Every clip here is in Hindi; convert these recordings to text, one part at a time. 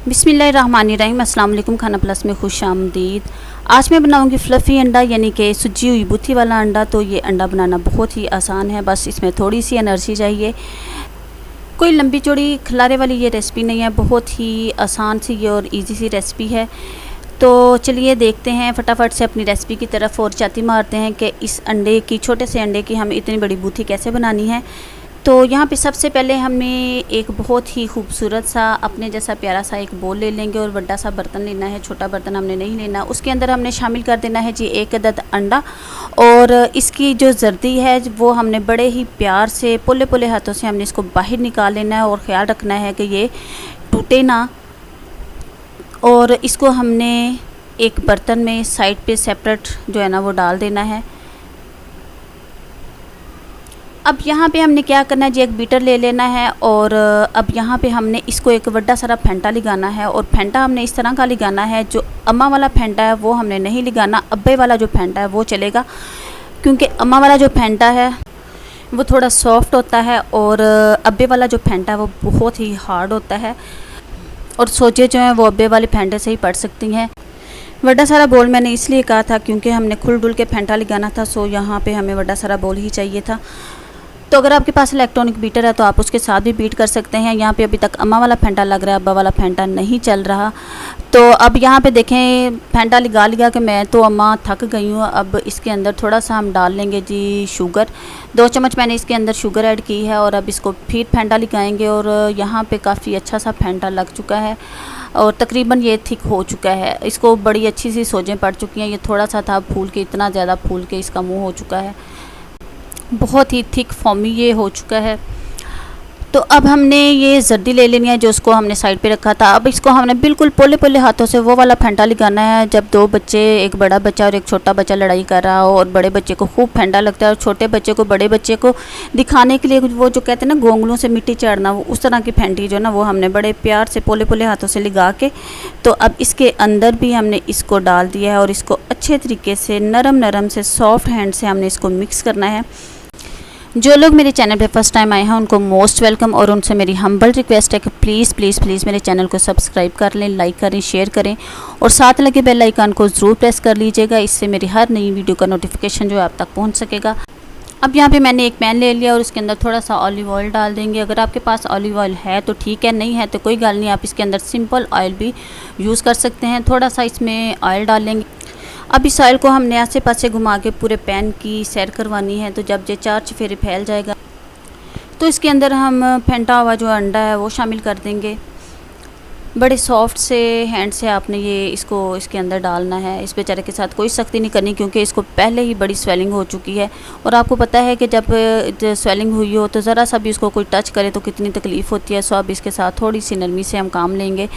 बिस्मिल्लाहिर्रहमानिर्रहीम। अस्सलाम वालेकुम। खाना प्लस में खुश आमदीद। आज मैं बनाऊंगी फ्लफ़ी अंडा, यानी कि सूजी हुई बुत्ती वाला अंडा। तो ये अंडा बनाना बहुत ही आसान है, बस इसमें थोड़ी सी एनर्जी चाहिए। कोई लंबी चौड़ी खलारे वाली ये रेसिपी नहीं है, बहुत ही आसान सी और इजी सी रेसिपी है। तो चलिए देखते हैं फटाफट से अपनी रेसिपी की तरफ और चाती मारते हैं कि इस अंडे की, छोटे से अंडे की हमें इतनी बड़ी बुत्ती कैसे बनानी है। तो यहाँ पे सबसे पहले हमें एक बहुत ही खूबसूरत सा अपने जैसा प्यारा सा एक बोल ले लेंगे और बड़ा सा बर्तन लेना है। छोटा बर्तन हमने नहीं लेना। उसके अंदर हमने शामिल कर देना है जी 1 अदद अंडा, और इसकी जो जर्दी है वो हमने बड़े ही प्यार से पोले पोले हाथों से हमने इसको बाहर निकाल लेना है और ख़्याल रखना है कि ये टूटे ना। और इसको हमने एक बर्तन में साइड पे सेपरेट जो है ना वो डाल देना है। अब यहाँ पे हमने क्या करना है जी, एक बीटर ले लेना है और अब यहाँ पे हमने इसको एक बड़ा सारा फेंटा लगाना है। और फेंटा हमने इस तरह का लगाना है, जो अम्मा वाला फेंटा है वो हमने नहीं लगाना, अब्बे वाला जो फेंटा है वो चलेगा। क्योंकि अम्मा वाला जो फेंटा है वो थोड़ा सॉफ्ट होता है और अब्बे वाला जो फेंटा है वो बहुत ही हार्ड होता है, और सोचे जो हैं वो अब्बे वाले फेंटे से ही पड़ सकती हैं। बड़ा सारा बोल मैंने इसलिए कहा था क्योंकि हमने खुल डुल के फेंटा लगाना था, सो यहाँ पे हमें बड़ा सारा बोल ही चाहिए था। तो अगर आपके पास इलेक्ट्रॉनिक बीटर है तो आप उसके साथ भी बीट कर सकते हैं। यहाँ पे अभी तक अम्मा वाला फेंटा लग रहा है, अब्बा वाला फेंटा नहीं चल रहा। तो अब यहाँ पे देखें फेंटा लगा के मैं तो अम्मा थक गई हूँ। अब इसके अंदर थोड़ा सा हम डाल लेंगे जी शुगर। 2 चम्मच मैंने इसके अंदर शुगर ऐड की है और अब इसको फिर फेंटा लगाएंगे। और यहाँ पे काफ़ी अच्छा सा फेंटा लग चुका है और तकरीबन ये थिक हो चुका है। इसको बड़ी अच्छी सी सोजें पड़ चुकी हैं। ये थोड़ा सा था फूल के, इतना ज़्यादा फूल के इसका मुँह हो चुका है, बहुत ही थिक फॉर्मी ये हो चुका है। तो अब हमने ये जर्दी ले लेनी है जो उसको हमने साइड पे रखा था। अब इसको हमने बिल्कुल पोले पोले हाथों से वो वाला फेंटा लगाना है। जब 2 बच्चे, एक बड़ा बच्चा और एक छोटा बच्चा लड़ाई कर रहा हो और बड़े बच्चे को खूब फेंटा लगता है और छोटे बच्चे को, बड़े बच्चे को दिखाने के लिए वो जो कहते हैं ना गोंगलों से मिट्टी चढ़ना, वो उस तरह की फेंटी जो ना वो हमने बड़े प्यार से पोले पोले हाथों से लगा के, तो अब इसके अंदर भी हमने इसको डाल दिया है और इसको अच्छे तरीके से नरम नरम से सॉफ्ट हैंड से हमने इसको मिक्स करना है। जो लोग मेरे चैनल पे फर्स्ट टाइम आए हैं उनको मोस्ट वेलकम, और उनसे मेरी हम्बल रिक्वेस्ट है कि प्लीज़ प्लीज़ प्लीज़ मेरे चैनल को सब्सक्राइब कर लें, लाइक करें, शेयर करें और साथ लगे बेल आइकन को ज़रूर प्रेस कर लीजिएगा। इससे मेरी हर नई वीडियो का नोटिफिकेशन जो है आप तक पहुंच सकेगा। अब यहाँ पे मैंने एक पैन ले लिया और उसके अंदर थोड़ा सा ऑलिव ऑयल डाल देंगे। अगर आपके पास ऑलिव ऑयल है तो ठीक है, नहीं है तो कोई गल नहीं, आप इसके अंदर सिंपल ऑयल भी यूज़ कर सकते हैं। थोड़ा सा इसमें ऑयल डाल लेंगे। अब इस ऑयल को हमने आसे पासे घुमा के पूरे पैन की सैर करवानी है। तो जब ये 4 चफेरे फैल जाएगा तो इसके अंदर हम फेंटा हुआ जो अंडा है वो शामिल कर देंगे। बड़े सॉफ्ट से हैंड से आपने ये इसको इसके अंदर डालना है। इस बेचारे के साथ कोई सख्ती नहीं करनी क्योंकि इसको पहले ही बड़ी स्वेलिंग हो चुकी है, और आपको पता है कि जब स्वेलिंग हुई हो तो ज़रा सा भी उसको कोई टच करे तो कितनी तकलीफ़ होती है। सो अब इसके साथ थोड़ी सी नरमी से हम काम लेंगे।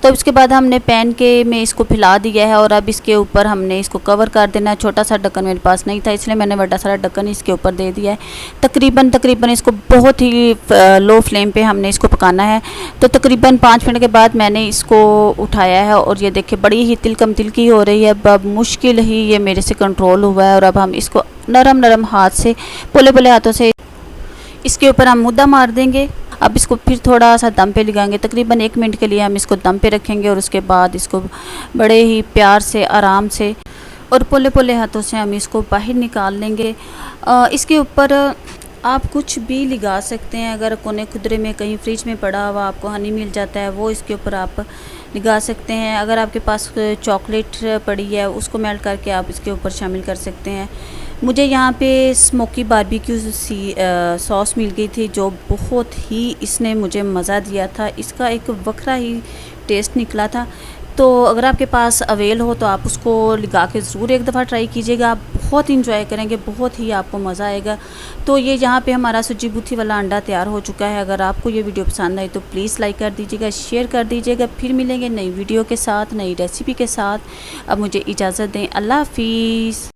तो इसके बाद हमने पैन के में इसको फैला दिया है और अब इसके ऊपर हमने इसको कवर कर देना है। छोटा सा ढक्कन मेरे पास नहीं था इसलिए मैंने बड़ा सारा ढक्कन इसके ऊपर दे दिया है। तकरीबन इसको बहुत ही लो फ्लेम पर हमने इसको पकाना है। तो तकरीबन 5 मिनट के बाद मैंने इसको उठाया है और ये देखिए बड़ी ही तिलकम तिलकी हो रही है। अब मुश्किल ही ये मेरे से कंट्रोल हुआ है और अब हम इसको नरम नरम हाथ से, पोले पोले हाथों से इसके ऊपर हम मुद्दा मार देंगे। अब इसको फिर थोड़ा सा दम पे लगाएंगे। तकरीबन 1 मिनट के लिए हम इसको दम पे रखेंगे और उसके बाद इसको बड़े ही प्यार से, आराम से और पोले पोले हाथों से हम इसको बाहर निकाल लेंगे। इसके ऊपर आप कुछ भी लगा सकते हैं। अगर कोने खुदरे में कहीं फ्रिज में पड़ा हुआ आपको हनी मिल जाता है वो इसके ऊपर आप लगा सकते हैं। अगर आपके पास चॉकलेट पड़ी है उसको मेल्ट करके आप इसके ऊपर शामिल कर सकते हैं। मुझे यहाँ पे स्मोकी बारबेक्यू सॉस मिल गई थी जो बहुत ही इसने मुझे मज़ा दिया था। इसका एक वखरा ही टेस्ट निकला था। तो अगर आपके पास अवेल हो तो आप उसको लगा के ज़रूर एक दफ़ा ट्राई कीजिएगा। आप बहुत इंजॉय करेंगे, बहुत ही आपको मज़ा आएगा। तो ये यहाँ पे हमारा सूजी बुत्ती वाला अंडा तैयार हो चुका है। अगर आपको ये वीडियो पसंद आई तो प्लीज़ लाइक कर दीजिएगा, शेयर कर दीजिएगा। फिर मिलेंगे नई वीडियो के साथ, नई रेसिपी के साथ। अब मुझे इजाज़त दें। अल्लाह हाफिज़।